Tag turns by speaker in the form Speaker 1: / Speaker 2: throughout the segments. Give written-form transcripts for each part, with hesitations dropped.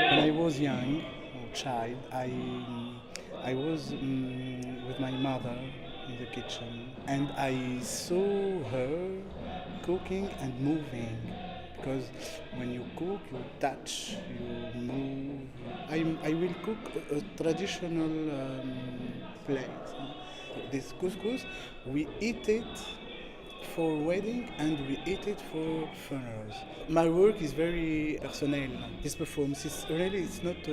Speaker 1: When I was young, or child, I was with my mother in the kitchen, and I saw her cooking and moving. Because when you cook, you touch, you move. I will cook a traditional plate. This couscous, we eat it for wedding and we eat it for funerals. My work is very personnel. This performance is really it's not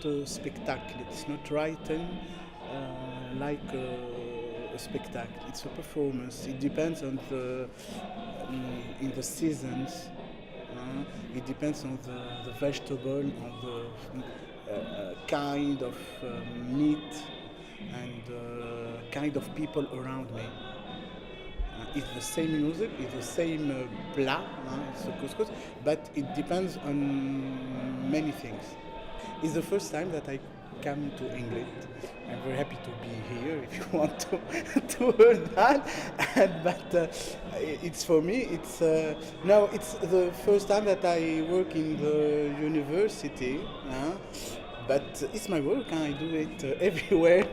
Speaker 1: a spectacle. It's not written like a spectacle. It's a performance. It depends on the in the seasons. It depends on the vegetable, on the kind of meat and kind of people around me. It's the same music, it's the same plat, it's the couscous, but it depends on many things. It's the first time that I come to England. I'm very happy to be here if you want to, to hear that. It's for me, no, it's the first time that I work in the university. But it's my work, I do it everywhere,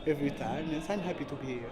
Speaker 1: every time. Yes, I'm happy to be here.